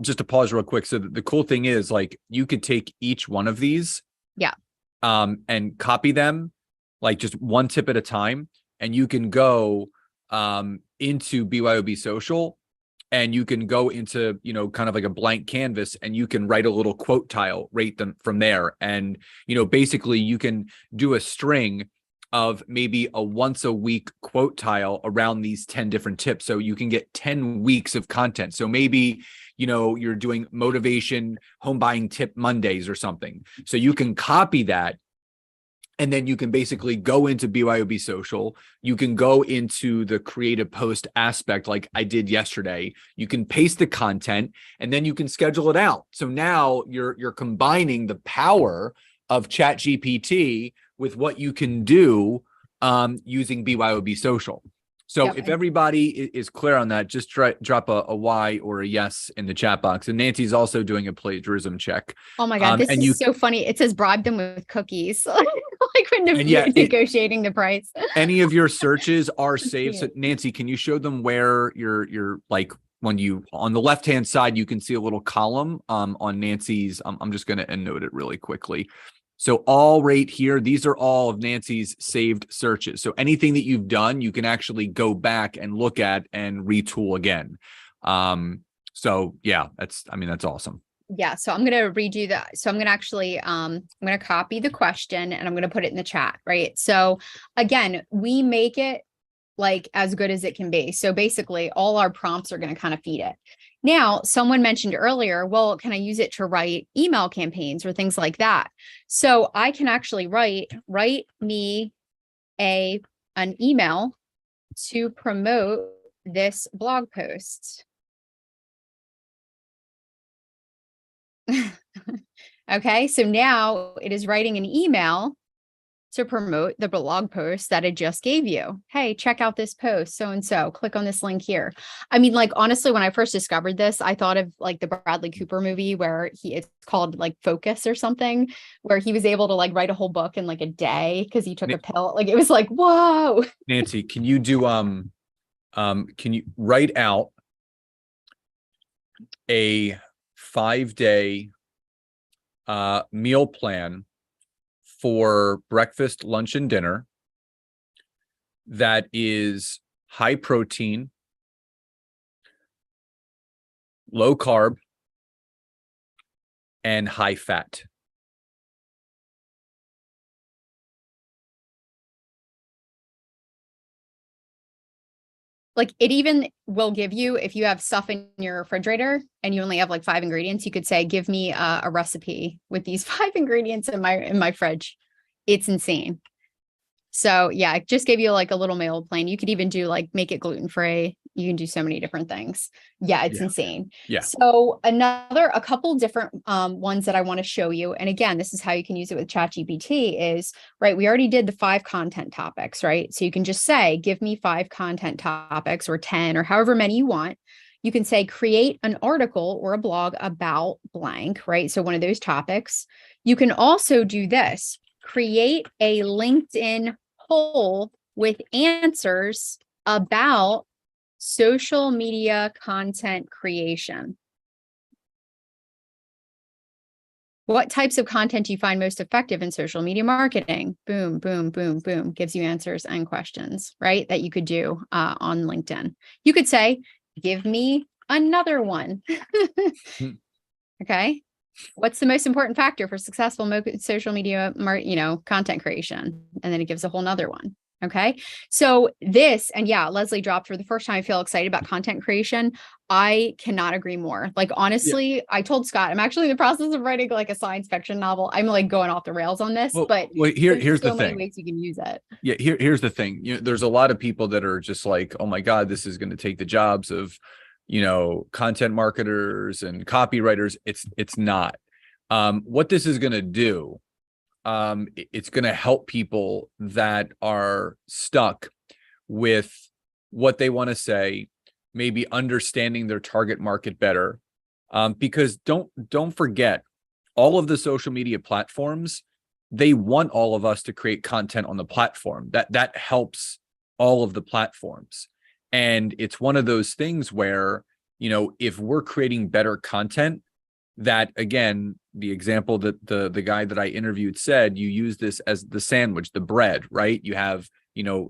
just to pause real quick. So the cool thing is, like, you could take each one of these, yeah, and copy them, like, just one tip at a time, and you can go into BYOB Social. And you can go into, kind of like a blank canvas, and you can write a little quote tile, rate them from there. And, basically you can do a string of maybe a once a week quote tile around these 10 different tips. So you can get 10 weeks of content. So maybe, you're doing motivation home buying tip Mondays or something. So you can copy that. And then you can basically go into BYOB Social. You can go into the creative post aspect like I did yesterday. You can paste the content and then you can schedule it out. So now you're combining the power of ChatGPT with what you can do using BYOB Social. So if everybody is clear on that, just drop a Y or a yes in the chat box. And Nancy's also doing a plagiarism check. Oh my God, this is so funny. It says bribe them with cookies. Like when negotiating the price. Any of your searches are saved. So Nancy, can you show them where you're like, when you, on the left-hand side, you can see a little column on Nancy's. I'm just going to endnote it really quickly. So all right here, these are all of Nancy's saved searches. So anything that you've done, you can actually go back and look at and retool again. So yeah, that's awesome. Yeah. So I'm going to redo that. So I'm going to actually, I'm going to copy the question and I'm going to put it in the chat, right? So again, we make it like as good as it can be. So basically all our prompts are going to kind of feed it. Now, someone mentioned earlier, well, can I use it to write email campaigns or things like that? So I can actually write me an email to promote this blog post. Okay, so now it is writing an email to promote the blog post that I just gave you. Hey, check out this post, so-and-so, click on this link here. I mean, like, honestly, when I first discovered this, I thought of like the Bradley Cooper movie where it's called like Focus or something, where he was able to like write a whole book in like a day because he took a pill. Like, it was like, whoa. Nancy, can you do, can you write out a 5-day meal plan for breakfast, lunch, and dinner that is high protein, low carb, and high fat? Like it even will give you, if you have stuff in your refrigerator and you only have like 5 ingredients, you could say, give me a recipe with these 5 ingredients in my fridge. It's insane. So yeah, it just gave you like a little meal plan. You could even do like, make it gluten-free. You can do so many different things. Yeah, it's insane. Yeah. So a couple different ones that I want to show you. And again, this is how you can use it with ChatGPT is, right, we already did the 5 content topics, right? So you can just say, give me 5 content topics or 10 or however many you want. You can say, create an article or a blog about blank, right? So one of those topics. You can also do this, create a LinkedIn poll with answers about social media content creation. What types of content do you find most effective in social media marketing? Boom, boom, boom, boom. Gives you answers and questions, right? That you could do on LinkedIn. You could say, give me another one. Okay. What's the most important factor for successful social media, content creation? And then it gives a whole nother one. Okay. So this, and yeah, Leslie dropped for the first time. I feel excited about content creation. I cannot agree more. Like, honestly, I told Scott, I'm actually in the process of writing like a science fiction novel. I'm like going off the rails on this, but here's so the many thing. ways you can use it. Yeah. Here's the thing. There's a lot of people that are just like, oh my God, this is going to take the jobs of, content marketers and copywriters. It's not. What this is going to do, it's going to help people that are stuck with what they want to say, maybe understanding their target market better. Because don't forget, all of the social media platforms, they want all of us to create content on the platform. That helps all of the platforms. And it's one of those things where, if we're creating better content, that, again, the example that the guy that I interviewed said, you use this as the sandwich, the bread, right? You have,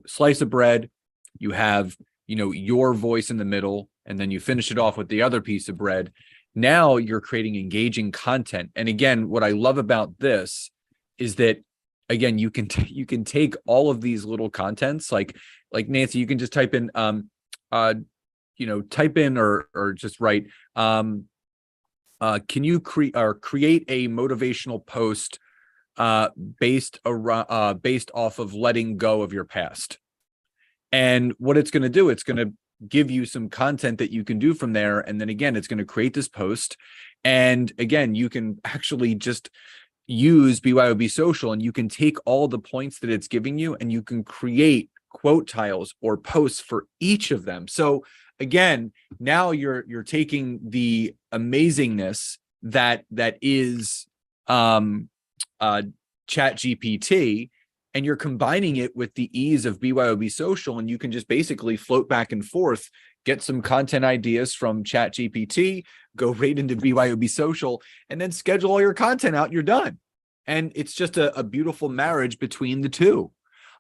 slice of bread, you have, your voice in the middle, and then you finish it off with the other piece of bread. Now you're creating engaging content. And again, what I love about this is that, again, you can take all of these little contents, like Nancy, you can just type in, type in or just write, can you create a motivational post based off of letting go of your past? And what it's going to do, it's going to give you some content that you can do from there. And then again, it's going to create this post. And again, you can actually just use BYOB Social, and you can take all the points that it's giving you, and you can create quote tiles or posts for each of them. So again, now you're taking the amazingness that is ChatGPT, and you're combining it with the ease of BYOB Social, and you can just basically float back and forth, get some content ideas from ChatGPT, go right into BYOB Social, and then schedule all your content out, and you're done. And it's just a beautiful marriage between the two.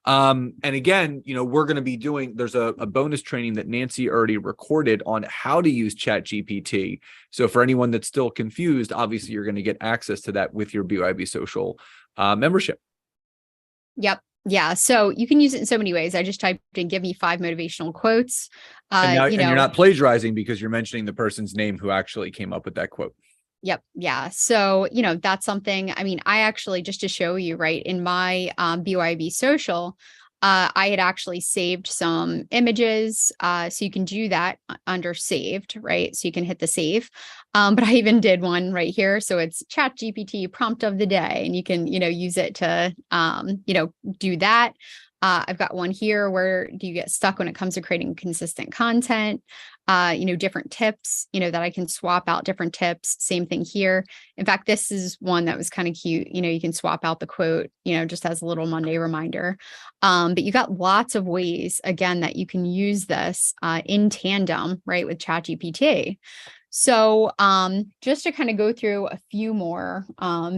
And again, we're going to be doing, there's a bonus training that Nancy already recorded on how to use ChatGPT. So for anyone that's still confused, obviously you're going to get access to that with your BYOB Social membership. Yep. Yeah. So you can use it in so many ways. I just typed in, give me 5 motivational quotes. And you're not plagiarizing because you're mentioning the person's name who actually came up with that quote. Yep. Yeah. So, that's something, I actually, just to show you, right, in my BYOB Social, I had actually saved some images. So you can do that under saved, right? So you can hit the save. But I even did one right here. So it's ChatGPT prompt of the day, and you can, use it to, do that. I've got one here. Where do you get stuck when it comes to creating consistent content? Different tips, that I can swap out different tips. Same thing here. In fact, this is one that was kind of cute. You can swap out the quote, just as a little Monday reminder. But you got lots of ways, again, that you can use this in tandem, right, with ChatGPT. So just to kind of go through a few more,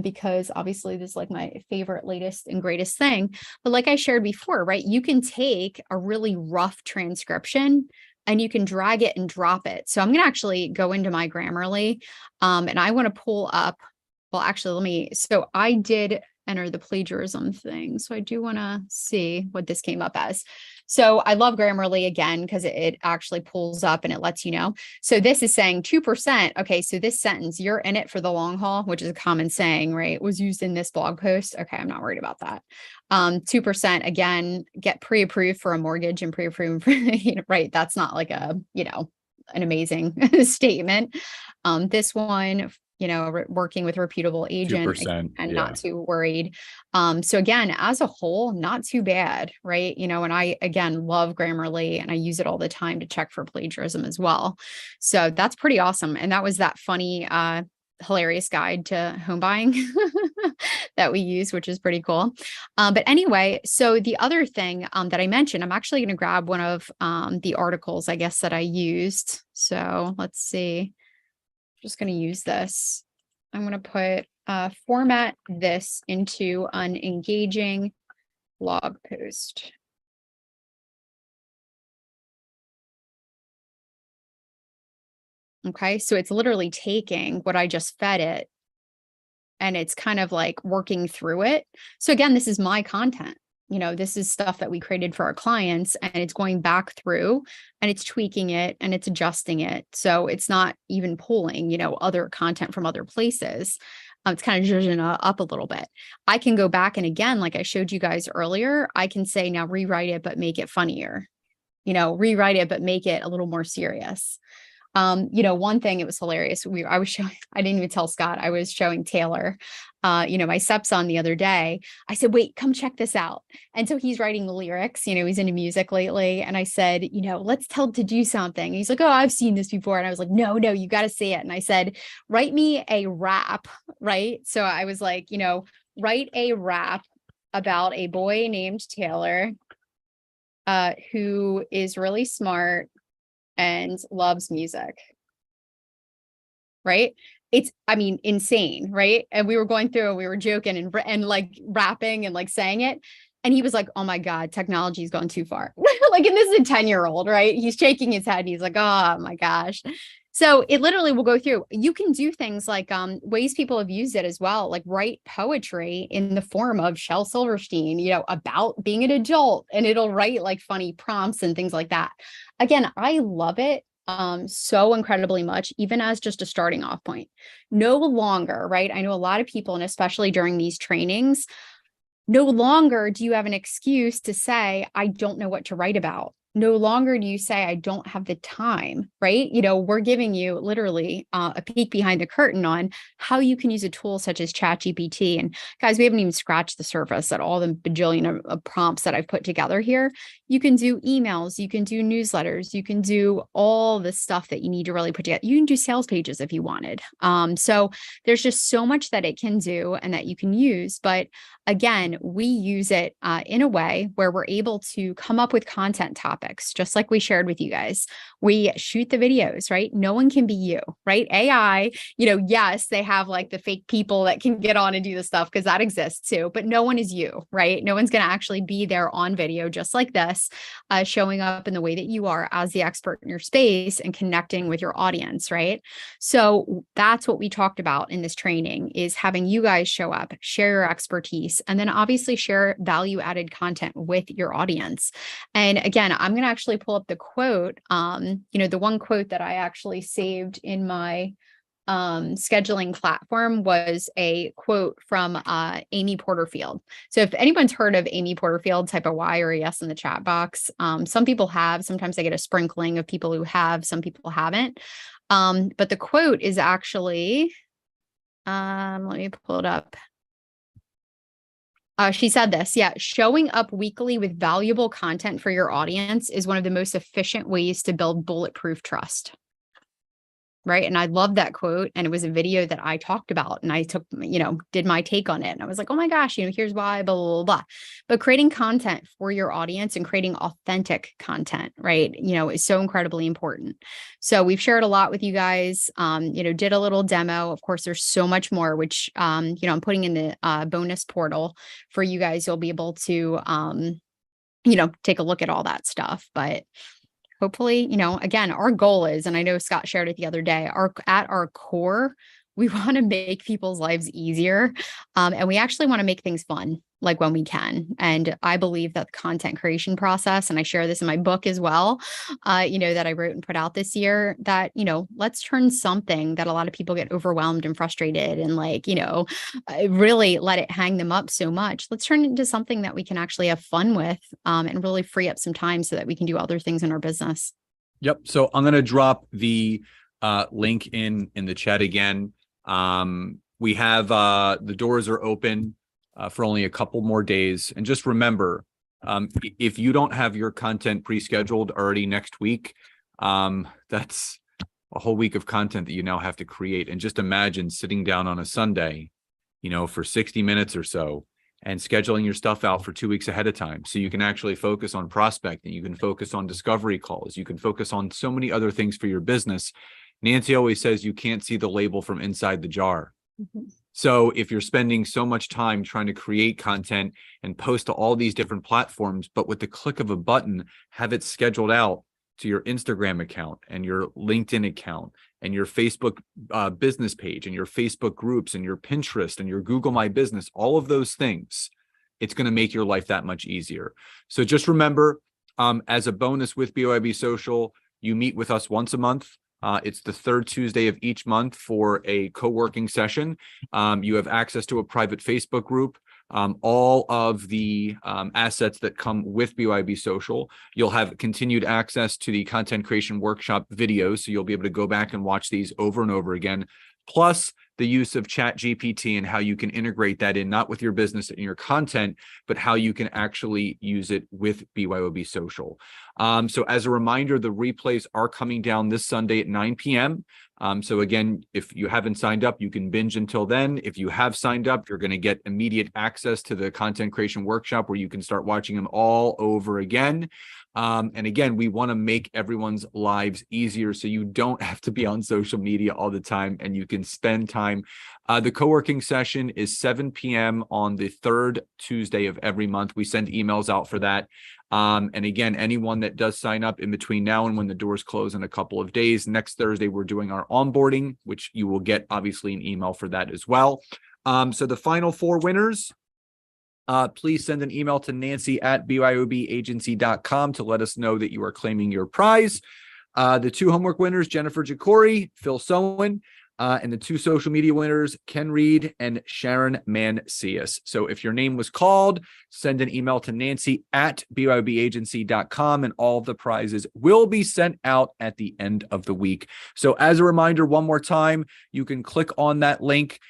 because obviously this is like my favorite, latest and greatest thing. But like I shared before, right, you can take a really rough transcription and you can drag it and drop it. So I'm going to actually go into my Grammarly and I want to pull up, well, actually, so I did enter the plagiarism thing. So I do want to see what this came up as. So I love Grammarly again, because it actually pulls up and it lets you know. So this is saying 2%. Okay. So this sentence, you're in it for the long haul, which is a common saying, right? Was used in this blog post. Okay. I'm not worried about that. 2%, again, get pre-approved for a mortgage and pre-approved, right? That's not like an amazing statement. This one, working with reputable agent 2%, and yeah. not too worried. So again, as a whole, not too bad, right? And I, again, love Grammarly and I use it all the time to check for plagiarism as well. So that's pretty awesome. And that was that funny, hilarious guide to home buying that we use, which is pretty cool. But anyway, so the other thing that I mentioned, I'm actually going to grab one of the articles, I guess, that I used. So let's see. I'm just going to use this. I'm going to put format this into an engaging blog post. Okay, so it's literally taking what I just fed it and it's kind of like working through it. So again, this is my content. This is stuff that we created for our clients and it's going back through and it's tweaking it and it's adjusting it. So it's not even pulling, other content from other places. It's kind of zhuzhing up a little bit. I can go back and again, like I showed you guys earlier, I can say now rewrite it, but make it funnier, rewrite it, but make it a little more serious. One thing, it was hilarious. I didn't even tell Scott, I was showing Taylor, my stepson the other day. I said, wait, come check this out. And so he's writing the lyrics, he's into music lately. And I said, let's tell him to do something. And he's like, oh, I've seen this before. And I was like, no, you got to see it. And I said, write me a rap, right? So I was like, write a rap about a boy named Taylor, who is really smart and loves music, right? It's, insane, right? And we were going through and we were joking and like rapping and like saying it. And he was like, oh my God, technology's gone too far. And this is a 10-year-old, right? He's shaking his head. And he's like, oh my gosh. So it literally will go through. You can do things like ways people have used it as well, like write poetry in the form of Shel Silverstein, about being an adult, and it'll write like funny prompts and things like that. Again, I love it so incredibly much, even as just a starting off point. No longer, right? I know a lot of people, and especially during these trainings, no longer do you have an excuse to say, I don't know what to write about. No longer do you say, I don't have the time, right? We're giving you literally a peek behind the curtain on how you can use a tool such as ChatGPT. And guys, we haven't even scratched the surface at all the bajillion of prompts that I've put together here. You can do emails, you can do newsletters, you can do all the stuff that you need to really put together. You can do sales pages if you wanted. So there's just so much that it can do and that you can use. But again, we use it in a way where we're able to come up with content topics, just like we shared with you guys. We shoot the videos, right? No one can be you, right? AI, yes, they have like the fake people that can get on and do the stuff because that exists too, but no one is you, right? No one's going to actually be there on video just like this, showing up in the way that you are as the expert in your space and connecting with your audience, right? So that's what we talked about in this training, is having you guys show up, share your expertise, and then obviously share value-added content with your audience. And again, I'm going to actually pull up the quote, the one quote that I actually saved in my scheduling platform was a quote from Amy Porterfield. So if anyone's heard of Amy Porterfield, type a Y or a yes in the chat box. Some people have. Sometimes I get a sprinkling of people who have, some people haven't. But the quote is actually, let me pull it up. She said this, showing up weekly with valuable content for your audience is one of the most efficient ways to build bulletproof trust. Right. And I love that quote. And it was a video that I talked about and I took, did my take on it. And I was like, oh my gosh, here's why, blah, blah, blah. But creating content for your audience and creating authentic content, right, is so incredibly important. So we've shared a lot with you guys, did a little demo. Of course, there's so much more, which, I'm putting in the bonus portal for you guys. You'll be able to, take a look at all that stuff. But hopefully, again, our goal is, and I know Scott shared it the other day, at our core, we want to make people's lives easier. And we actually want to make things fun. like when we can. And I believe that the content creation process, and I share this in my book as well, that I wrote and put out this year, that, let's turn something that a lot of people get overwhelmed and frustrated and really let it hang them up so much. Let's turn it into something that we can actually have fun with, and really free up some time so that we can do other things in our business. Yep. So I'm going to drop the link in the chat again. We have the doors are open for only a couple more days. And just remember, if you don't have your content pre-scheduled already next week, that's a whole week of content that you now have to create. And just imagine sitting down on a Sunday, for 60 minutes or so and scheduling your stuff out for 2 weeks ahead of time. So you can actually focus on prospecting. You can focus on discovery calls. You can focus on so many other things for your business. Nancy always says you can't see the label from inside the jar. Mm-hmm. So if you're spending so much time trying to create content and post to all these different platforms, but with the click of a button, have it scheduled out to your Instagram account and your LinkedIn account and your Facebook business page and your Facebook groups and your Pinterest and your Google My Business, all of those things, it's going to make your life that much easier. So just remember, as a bonus with BYOB Social, you meet with us once a month. It's the third Tuesday of each month for a co-working session. You have access to a private Facebook group. All of the assets that come with BYOB Social. You'll have continued access to the content creation workshop videos, so you'll be able to go back and watch these over and over again, plus the use of ChatGPT and how you can integrate that in, not with your business and your content, but how you can actually use it with BYOB Social. So as a reminder, the replays are coming down this Sunday at 9 p.m. So again, if you haven't signed up, you can binge until then. If you have signed up, you're going to get immediate access to the content creation workshop where you can start watching them all over again. And again, we want to make everyone's lives easier so you don't have to be on social media all the time and you can spend time. The co-working session is 7 p.m. on the third Tuesday of every month. We send emails out for that. And again, anyone that does sign up in between now and when the doors close in a couple of days, next Thursday, we're doing our onboarding, which you will get obviously an email for that as well. So the final 4 winners, please send an email to nancy@byobagency.com to let us know that you are claiming your prize. The 2 homework winners, Jennifer Jacori, Phil Sowen, and the 2 social media winners, Ken Reed and Sharon Mancias. So if your name was called, send an email to nancy@byobagency.com and all of the prizes will be sent out at the end of the week. So as a reminder, one more time, you can click on that link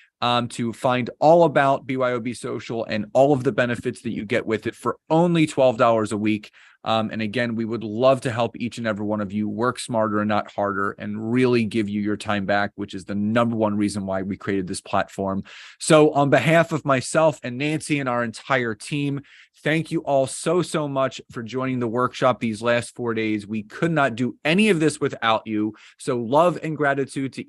to find all about BYOB Social and all of the benefits that you get with it for only $12 a week. And again, we would love to help each and every one of you work smarter and not harder and really give you your time back, which is the #1 reason why we created this platform. So on behalf of myself and Nancy and our entire team, thank you all so much for joining the workshop these last 4 days. We could not do any of this without you. So love and gratitude to each